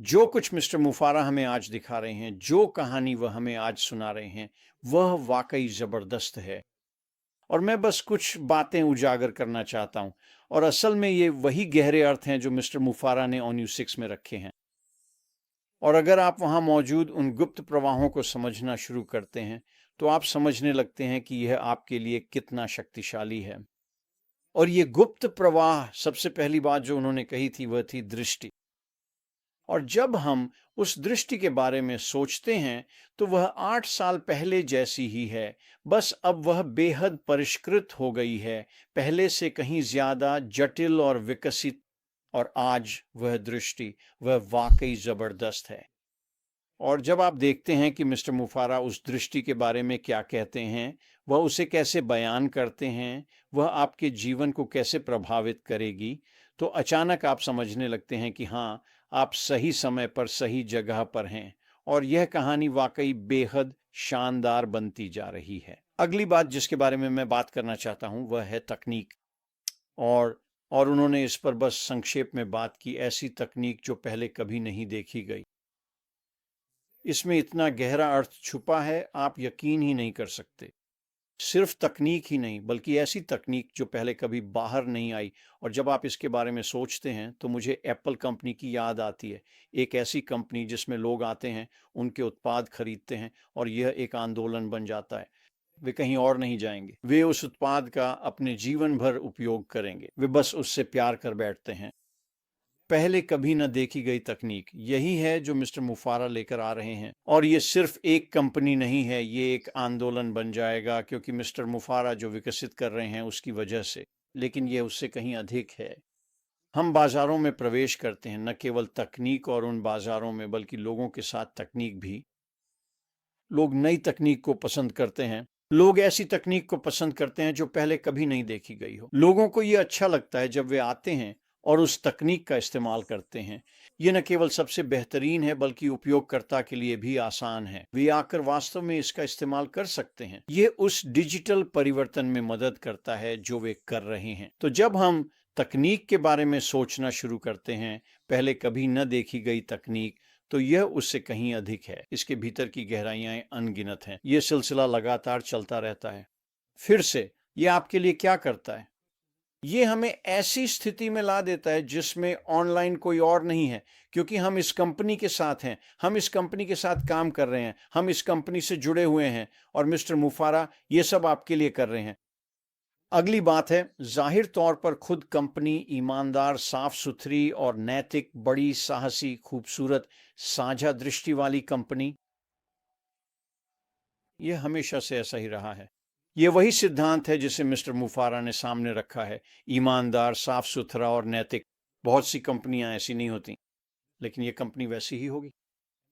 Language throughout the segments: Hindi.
जो कुछ मिस्टर मुफारा हमें आज दिखा रहे हैं, जो कहानी वह हमें आज सुना रहे हैं, वह वाकई जबरदस्त है। और मैं बस कुछ बातें उजागर करना चाहता हूं, और असल में ये वही गहरे अर्थ हैं जो मिस्टर मुफारा ने ऑन यू 6 में रखे हैं। और अगर आप वहां मौजूद उन गुप्त प्रवाहों को समझना शुरू करते हैं, तो आप समझने लगते हैं कि यह आपके लिए कितना शक्तिशाली है। और ये गुप्त प्रवाह, सबसे पहली बात जो उन्होंने कही थी वह थी दृष्टि। और जब हम उस दृष्टि के बारे में सोचते हैं, तो वह 8 साल पहले जैसी ही है, बस अब वह बेहद परिष्कृत हो गई है, पहले से कहीं ज्यादा जटिल और विकसित। और आज वह दृष्टि, वह वाकई जबरदस्त है। और जब आप देखते हैं कि मिस्टर मुफारा उस दृष्टि के बारे में क्या कहते हैं, वह उसे कैसे बयान करते हैं, वह आपके जीवन को कैसे प्रभावित करेगी, तो अचानक आप समझने लगते हैं कि हाँ, आप सही समय पर सही जगह पर हैं। और यह कहानी वाकई बेहद शानदार बनती जा रही है। अगली बात जिसके बारे में मैं बात करना चाहता हूं वह है तकनीक। और और उन्होंने इस पर बस संक्षेप में बात की, ऐसी तकनीक जो पहले कभी नहीं देखी गई। इसमें इतना गहरा अर्थ छुपा है, आप यकीन ही नहीं कर सकते। सिर्फ तकनीक ही नहीं, बल्कि ऐसी तकनीक जो पहले कभी बाहर नहीं आई। और जब आप इसके बारे में सोचते हैं, तो मुझे एप्पल कंपनी की याद आती है। एक ऐसी कंपनी जिसमें लोग आते हैं, उनके उत्पाद खरीदते हैं, और यह एक आंदोलन बन जाता है। वे कहीं और नहीं जाएंगे, वे उस उत्पाद का अपने जीवन भर उपयोग करेंगे, वे बस उससे प्यार कर बैठते हैं। पहले कभी न देखी गई तकनीक, यही है जो मिस्टर मुफारा लेकर आ रहे हैं। और ये सिर्फ एक कंपनी नहीं है, ये एक आंदोलन बन जाएगा, क्योंकि मिस्टर मुफारा जो विकसित कर रहे हैं उसकी वजह से। लेकिन ये उससे कहीं अधिक है। हम बाजारों में प्रवेश करते हैं, न केवल तकनीक और उन बाजारों में, बल्कि लोगों के साथ तकनीक भी। लोग नई तकनीक को पसंद करते हैं। लोग ऐसी तकनीक को पसंद करते हैं जो पहले कभी नहीं देखी गई हो। लोगों को ये अच्छा लगता है जब वे आते हैं और उस तकनीक का इस्तेमाल करते हैं। ये न केवल सबसे बेहतरीन है, बल्कि उपयोगकर्ता के लिए भी आसान है। वे आकर वास्तव में इसका इस्तेमाल कर सकते हैं। ये उस डिजिटल परिवर्तन में मदद करता है जो वे कर रहे हैं। तो जब हम तकनीक के बारे में सोचना शुरू करते हैं, पहले कभी न देखी गई तकनीक, तो यह उससे कहीं अधिक है। इसके भीतर की गहराइयां अनगिनत हैं। यह सिलसिला लगातार चलता रहता है। फिर से यह आपके लिए क्या करता है? ये हमें ऐसी स्थिति में ला देता है जिसमें ऑनलाइन कोई और नहीं है, क्योंकि हम इस कंपनी के साथ हैं, हम इस कंपनी के साथ काम कर रहे हैं, हम इस कंपनी से जुड़े हुए हैं, और मिस्टर मुफारा ये सब आपके लिए कर रहे हैं। अगली बात है, जाहिर तौर पर खुद कंपनी ईमानदार, साफ सुथरी और नैतिक, बड़ी साहसी, खूबसूरत, साझा दृष्टि वाली कंपनी। यह हमेशा से ऐसा ही रहा है। यह वही सिद्धांत है जिसे मिस्टर मुफारा ने सामने रखा है, ईमानदार, साफ सुथरा और नैतिक। बहुत सी कंपनियां ऐसी नहीं होती, लेकिन यह कंपनी वैसी ही होगी।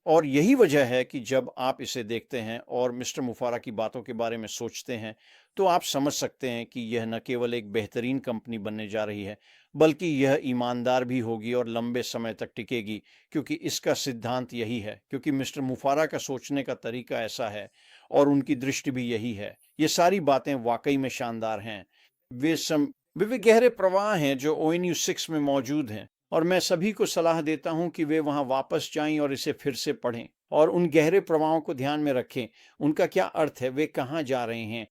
और यही वजह है कि जब आप इसे देखते हैं और मिस्टर मुफारा की बातों के बारे में सोचते हैं, तो आप समझ सकते हैं कि यह न केवल एक बेहतरीन कंपनी बनने जा रही है, बल्कि यह ईमानदार भी होगी और लंबे समय तक टिकेगी, क्योंकि इसका सिद्धांत यही है, क्योंकि मिस्टर मुफारा का सोचने का तरीका ऐसा है, और उनकी दृष्टि भी यही है। ये सारी बातें वाकई में शानदार हैं। वे सम वे गहरे प्रवाह हैं जो ONU 6 में मौजूद हैं। और मैं सभी को सलाह देता हूं कि वे वहां वापस जाएं और इसे फिर से पढ़ें, और उन गहरे प्रवाहों को ध्यान में रखें। उनका क्या अर्थ है, वे कहां जा रहे हैं।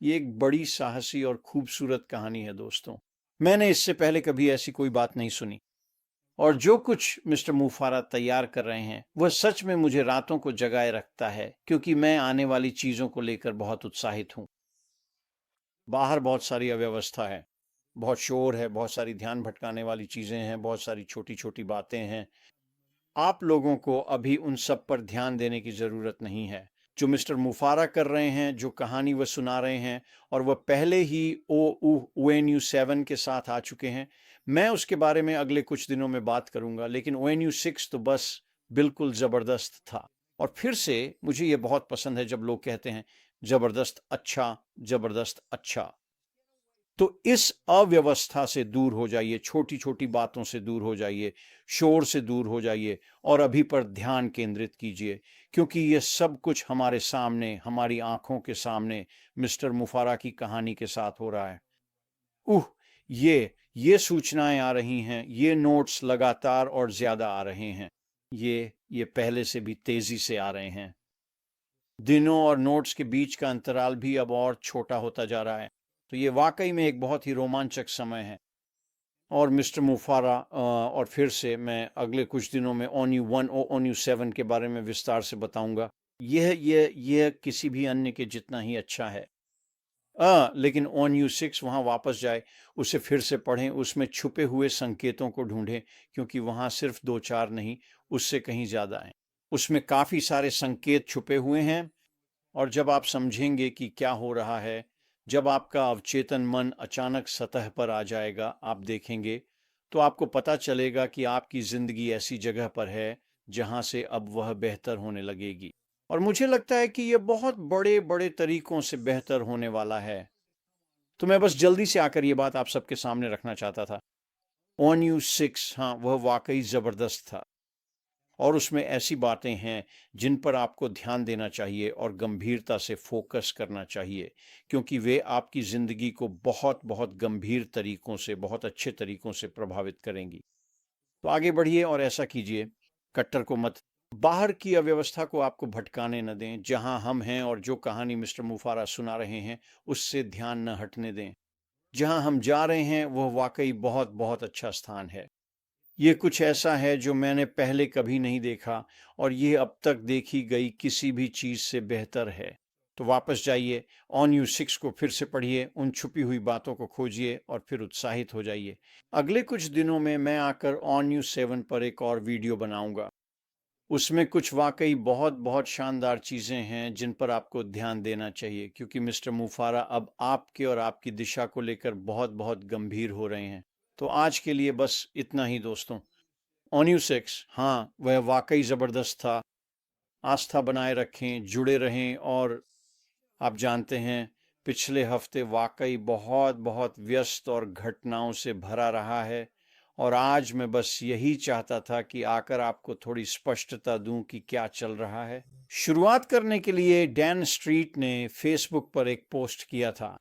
ये एक बड़ी साहसी और खूबसूरत कहानी है दोस्तों। मैंने इससे पहले कभी ऐसी कोई बात नहीं सुनी। और जो कुछ मिस्टर मुफारा तैयार कर रहे हैं, वह सच में मुझे रातों को जगाए रखता है, क्योंकि मैं आने वाली चीजों को लेकर बहुत उत्साहित हूं। बाहर बहुत सारी अव्यवस्था है, बहुत शोर है, बहुत सारी ध्यान भटकाने वाली चीजें हैं, बहुत सारी छोटी छोटी बातें हैं। आप लोगों को अभी उन सब पर ध्यान देने की जरूरत नहीं है। जो मिस्टर मुफारा कर रहे हैं, जो कहानी वह सुना रहे हैं, और वह पहले ही ONU 7 के साथ आ चुके हैं। मैं उसके बारे में अगले कुछ दिनों में बात करूंगा, लेकिन ONU 6 तो बस बिल्कुल जबरदस्त था। और फिर से मुझे यह बहुत पसंद है जब लोग कहते हैं जबरदस्त अच्छा, जबरदस्त अच्छा। तो इस अव्यवस्था से दूर हो जाइए, छोटी छोटी बातों से दूर हो जाइए, शोर से दूर हो जाइए, और अभी पर ध्यान केंद्रित कीजिए, क्योंकि ये सब कुछ हमारे सामने, हमारी आंखों के सामने मिस्टर मुफारा की कहानी के साथ हो रहा है। उह, ये सूचनाएं आ रही हैं, ये नोट्स लगातार और ज्यादा आ रहे हैं। ये पहले से भी तेजी से आ रहे हैं। दिनों और नोट्स के बीच का अंतराल भी अब और छोटा होता जा रहा है। तो ये वाकई में एक बहुत ही रोमांचक समय है। और मिस्टर मुफारा और फिर से मैं अगले कुछ दिनों में ONU 1 और ONU 7 के बारे में विस्तार से बताऊंगा। यह किसी भी अन्य के जितना ही अच्छा है। लेकिन ONU 6 वहाँ वापस जाए, उसे फिर से पढ़ें, उसमें छुपे हुए संकेतों को ढूंढें, क्योंकि वहाँ सिर्फ 2-4 नहीं, उससे कहीं ज़्यादा हैं। उसमें काफ़ी सारे संकेत छुपे हुए हैं। और जब आप समझेंगे कि क्या हो रहा है, जब आपका अवचेतन मन अचानक सतह पर आ जाएगा, आप देखेंगे, तो आपको पता चलेगा कि आपकी जिंदगी ऐसी जगह पर है जहां से अब वह बेहतर होने लगेगी। और मुझे लगता है कि यह बहुत बड़े बड़े तरीकों से बेहतर होने वाला है। तो मैं बस जल्दी से आकर यह बात आप सबके सामने रखना चाहता था। ONU 6, हाँ, वह वाकई जबरदस्त था। और उसमें ऐसी बातें हैं जिन पर आपको ध्यान देना चाहिए और गंभीरता से फोकस करना चाहिए, क्योंकि वे आपकी ज़िंदगी को बहुत बहुत गंभीर तरीकों से, बहुत अच्छे तरीकों से प्रभावित करेंगी। तो आगे बढ़िए और ऐसा कीजिए, कट्टर को मत, बाहर की अव्यवस्था को आपको भटकाने न दें। जहां हम हैं और जो कहानी मिस्टर मुफारा सुना रहे हैं, उससे ध्यान न हटने दें। जहां हम जा रहे हैं वह वाकई बहुत बहुत अच्छा स्थान है। ये कुछ ऐसा है जो मैंने पहले कभी नहीं देखा, और ये अब तक देखी गई किसी भी चीज़ से बेहतर है। तो वापस जाइए, ONU 6 को फिर से पढ़िए, उन छुपी हुई बातों को खोजिए और फिर उत्साहित हो जाइए। अगले कुछ दिनों में मैं आकर ONU 7 पर एक और वीडियो बनाऊंगा। उसमें कुछ वाकई बहुत बहुत शानदार चीज़ें हैं जिन पर आपको ध्यान देना चाहिए, क्योंकि मिस्टर मुफारा अब आपके और आपकी दिशा को लेकर बहुत बहुत गंभीर हो रहे हैं। तो आज के लिए बस इतना ही दोस्तों। ONU 6, हाँ, वह वाकई ज़बरदस्त था। आस्था बनाए रखें, जुड़े रहें। और आप जानते हैं, पिछले हफ्ते वाकई बहुत बहुत व्यस्त और घटनाओं से भरा रहा है, और आज मैं बस यही चाहता था कि आकर आपको थोड़ी स्पष्टता दूं कि क्या चल रहा है। शुरुआत करने के लिए डैन स्ट्रीट ने फेसबुक पर एक पोस्ट किया था,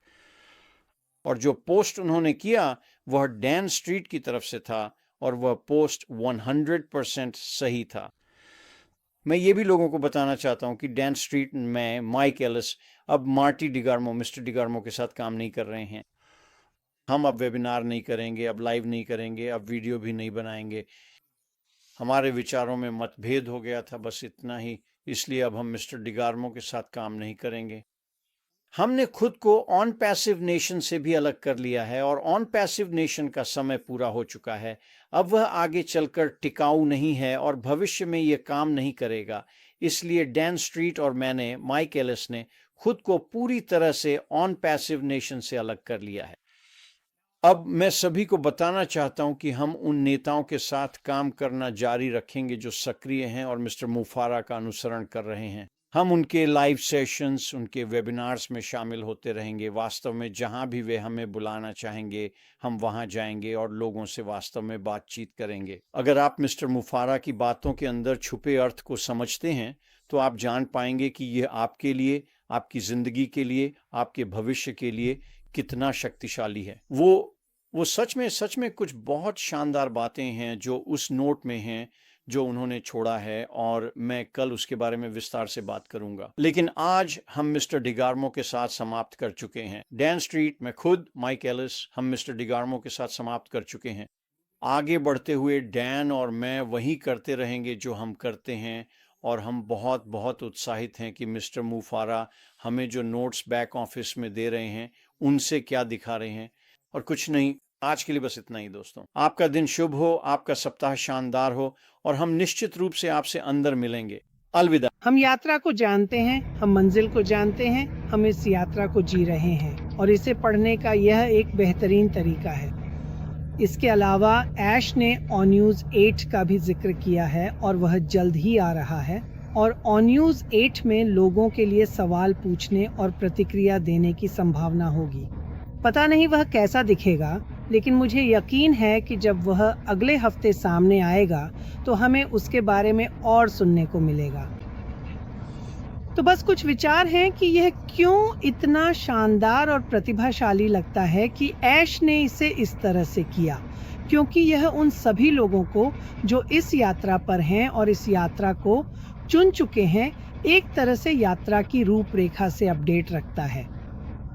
और जो पोस्ट उन्होंने किया वह डैन स्ट्रीट की तरफ से था, और वह पोस्ट 100% सही था। मैं ये भी लोगों को बताना चाहता हूं कि डैन स्ट्रीट में माइक एलिस अब मार्टी डिगार्मो, मिस्टर डिगार्मो के साथ काम नहीं कर रहे हैं। हम अब वेबिनार नहीं करेंगे, अब लाइव नहीं करेंगे, अब वीडियो भी नहीं बनाएंगे। हमारे विचारों में मतभेद हो गया था, बस इतना ही। इसलिए अब हम मिस्टर डिगार्मो के साथ काम नहीं करेंगे। हमने खुद को ऑन पैसिव नेशन से भी अलग कर लिया है, और ऑन पैसिव नेशन का समय पूरा हो चुका है। अब वह आगे चलकर टिकाऊ नहीं है और भविष्य में यह काम नहीं करेगा। इसलिए डैन स्ट्रीट और मैंने, माइक एलिस ने, खुद को पूरी तरह से ऑन पैसिव नेशन से अलग कर लिया है। अब मैं सभी को बताना चाहता हूं कि हम उन नेताओं के साथ काम करना जारी रखेंगे जो सक्रिय हैं और मिस्टर मुफारा का अनुसरण कर रहे हैं। हम उनके लाइव सेशंस, उनके वेबिनार्स में शामिल होते रहेंगे। वास्तव में जहां भी वे हमें बुलाना चाहेंगे, हम वहां जाएंगे और लोगों से वास्तव में बातचीत करेंगे। अगर आप मिस्टर मुफारा की बातों के अंदर छुपे अर्थ को समझते हैं, तो आप जान पाएंगे कि यह आपके लिए, आपकी जिंदगी के लिए, आपके भविष्य के लिए कितना शक्तिशाली है। वो सच में कुछ बहुत शानदार बातें हैं जो उस नोट में हैं जो उन्होंने छोड़ा है, और मैं कल उसके बारे में विस्तार से बात करूंगा। लेकिन आज हम मिस्टर डिगार्मो के साथ समाप्त कर चुके हैं। डैन स्ट्रीट, मैं खुद, माइक एलिस, हम मिस्टर डिगार्मो के साथ समाप्त कर चुके हैं। आगे बढ़ते हुए डैन और मैं वही करते रहेंगे जो हम करते हैं, और हम बहुत बहुत उत्साहित हैं कि मिस्टर मुफारा हमें जो नोट्स बैक ऑफिस में दे रहे हैं उनसे क्या दिखा रहे हैं। और कुछ नहीं, आज के लिए बस इतना ही दोस्तों। आपका दिन शुभ हो, आपका सप्ताह शानदार हो, और हम निश्चित रूप से आपसे अंदर मिलेंगे। अलविदा। हम यात्रा को जानते हैं, हम मंजिल को जानते हैं, हम इस यात्रा को जी रहे हैं, और इसे पढ़ने का यह एक बेहतरीन तरीका है। इसके अलावा ऐश ने ONU 8 का भी जिक्र किया है, और वह जल्द ही आ रहा है। और ONU 8 में लोगों के लिए सवाल पूछने और प्रतिक्रिया देने की संभावना होगी। पता नहीं वह कैसा दिखेगा, लेकिन मुझे यकीन है कि जब वह अगले हफ्ते सामने आएगा तो हमें उसके बारे में और सुनने को मिलेगा। तो बस कुछ विचार हैं कि यह क्यों इतना शानदार और प्रतिभाशाली लगता है कि ऐश ने इसे इस तरह से किया। क्योंकि यह उन सभी लोगों को जो इस यात्रा पर हैं और इस यात्रा को चुन चुके हैं, एक तरह से यात्रा की रूपरेखा से अपडेट रखता है।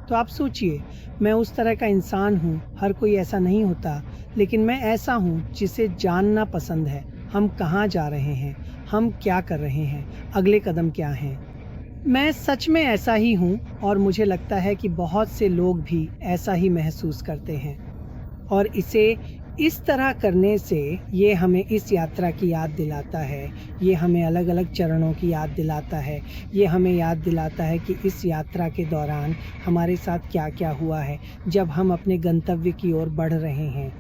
तो आप सोचिए, मैं उस तरह का इंसान हूँ, हर कोई ऐसा नहीं होता, लेकिन मैं ऐसा हूँ जिसे जानना पसंद है। हम कहाँ जा रहे हैं, हम क्या कर रहे हैं, अगले कदम क्या हैं। मैं सच में ऐसा ही हूँ और मुझे लगता है कि बहुत से लोग भी ऐसा ही महसूस करते हैं। और इसे इस तरह करने से ये हमें इस यात्रा की याद दिलाता है, ये हमें अलग अलग चरणों की याद दिलाता है, ये हमें याद दिलाता है कि इस यात्रा के दौरान हमारे साथ क्या क्या हुआ है जब हम अपने गंतव्य की ओर बढ़ रहे हैं।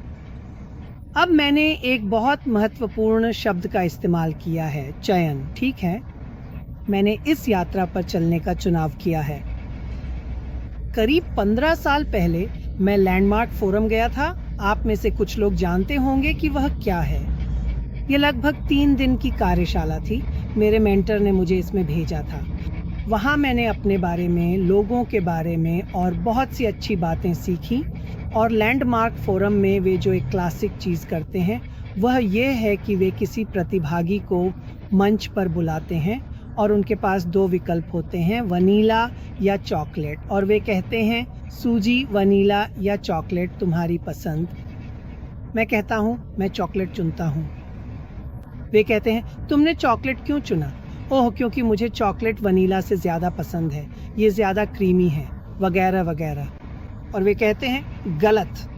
अब मैंने एक बहुत महत्वपूर्ण शब्द का इस्तेमाल किया है, चयन। ठीक है, मैंने इस यात्रा पर चलने का चुनाव किया है। करीब 15 साल पहले मैं लैंडमार्क फोरम गया था। आप में से कुछ लोग जानते होंगे कि वह क्या है। यह लगभग 3 दिन की कार्यशाला थी। मेरे मेंटर ने मुझे इसमें भेजा था। वहाँ मैंने अपने बारे में, लोगों के बारे में और बहुत सी अच्छी बातें सीखी। और लैंडमार्क फोरम में वे जो एक क्लासिक चीज़ करते हैं वह ये है कि वे किसी प्रतिभागी को मंच पर बुलाते हैं और उनके पास 2 विकल्प होते हैं, वनीला या चॉकलेट। और वे कहते हैं, सूजी, वनीला या चॉकलेट, तुम्हारी पसंद। मैं कहता हूँ, मैं चॉकलेट चुनता हूँ। वे कहते हैं, तुमने चॉकलेट क्यों चुना? ओह, क्योंकि मुझे चॉकलेट वनीला से ज़्यादा पसंद है, ये ज़्यादा क्रीमी है, वगैरह वगैरह। और वे कहते हैं, गलत।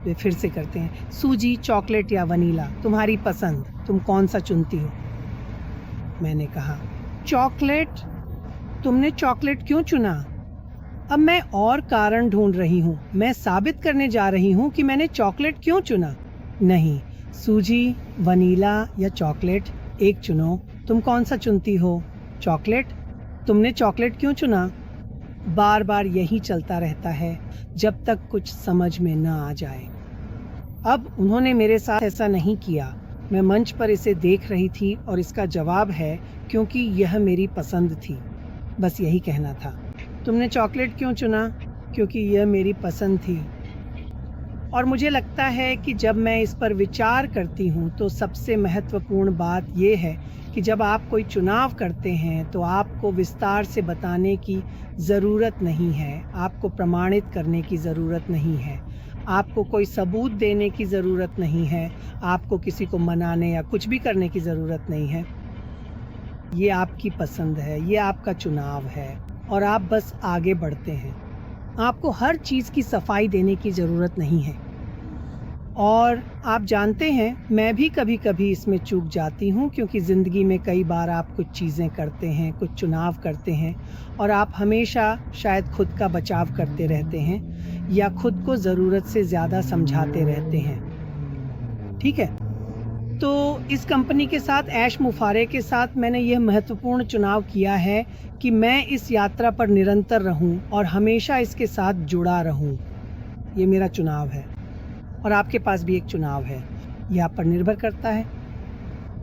वे फिर से करते हैं, सूजी, चॉकलेट या वनीला, तुम्हारी पसंद, तुम कौन सा चुनती हो? मैंने कहा, चॉकलेट। तुमने चॉकलेट क्यों चुना? अब मैं और कारण ढूंढ रही हूँ। मैं साबित करने जा रही हूँ कि मैंने चॉकलेट क्यों चुना। नहीं, सूजी, वनीला या चॉकलेट, एक चुनो। तुम कौन सा चुनती हो? चॉकलेट। तुमने चॉकलेट क्यों चुना? बार बार यही चलता रहता है जब तक कुछ समझ में न आ जाए। अब उन्होंने मेरे साथ ऐसा नहीं किया। मैं मंच पर इसे देख रही थी और इसका जवाब है, क्योंकि यह मेरी पसंद थी। बस यही कहना था। तुमने चॉकलेट क्यों चुना? क्योंकि यह मेरी पसंद थी। और मुझे लगता है कि जब मैं इस पर विचार करती हूँ तो सबसे महत्वपूर्ण बात यह है कि जब आप कोई चुनाव करते हैं तो आपको विस्तार से बताने की ज़रूरत नहीं है, आपको प्रमाणित करने की ज़रूरत नहीं है, आपको कोई सबूत देने की ज़रूरत नहीं है, आपको किसी को मनाने या कुछ भी करने की ज़रूरत नहीं है। ये आपकी पसंद है, ये आपका चुनाव है और आप बस आगे बढ़ते हैं। आपको हर चीज़ की सफाई देने की ज़रूरत नहीं है। और आप जानते हैं, मैं भी कभी कभी इसमें चूक जाती हूँ, क्योंकि ज़िंदगी में कई बार आप कुछ चीज़ें करते हैं, कुछ चुनाव करते हैं और आप हमेशा शायद खुद का बचाव करते रहते हैं या खुद को ज़रूरत से ज़्यादा समझाते रहते हैं। ठीक है, तो इस कंपनी के साथ, ऐश मुफारे के साथ, मैंने यह महत्वपूर्ण चुनाव किया है कि मैं इस यात्रा पर निरंतर रहूं और हमेशा इसके साथ जुड़ा रहूं। ये मेरा चुनाव है और आपके पास भी एक चुनाव है। यह आप पर निर्भर करता है।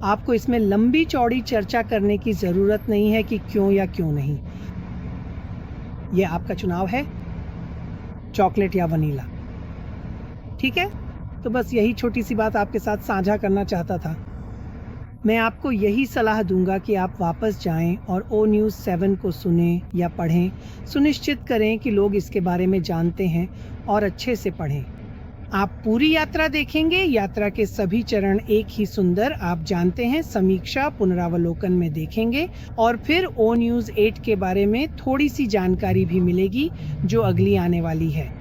आपको इसमें लंबी चौड़ी चर्चा करने की ज़रूरत नहीं है कि क्यों या क्यों नहीं। यह आपका चुनाव है, चॉकलेट या वनीला। ठीक है, तो बस यही छोटी सी बात आपके साथ साझा करना चाहता था। मैं आपको यही सलाह दूंगा कि आप वापस जाएं और ओ न्यूज़ 7 को सुनें या पढ़ें। सुनिश्चित करें कि लोग इसके बारे में जानते हैं और अच्छे से पढ़ें। आप पूरी यात्रा देखेंगे। यात्रा के सभी चरण एक ही सुंदर, आप जानते हैं, समीक्षा पुनरावलोकन में देखेंगे और फिर ओ न्यूज़ 8 के बारे में थोड़ी सी जानकारी भी मिलेगी जो अगली आने वाली है।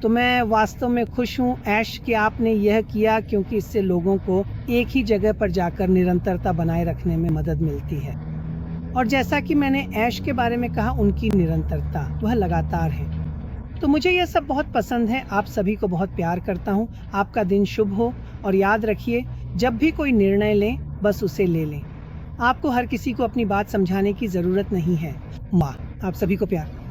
तो मैं वास्तव में खुश हूँ ऐश कि आपने यह किया, क्योंकि इससे लोगों को एक ही जगह पर जाकर निरंतरता बनाए रखने में मदद मिलती है। और जैसा कि मैंने ऐश के बारे में कहा, उनकी निरंतरता वह लगातार है। तो मुझे यह सब बहुत पसंद है। आप सभी को बहुत प्यार करता हूँ। आपका दिन शुभ हो और याद रखिए, जब भी कोई निर्णय लें बस उसे ले लें। आपको हर किसी को अपनी बात समझाने की ज़रूरत नहीं है। माँ, आप सभी को प्यार।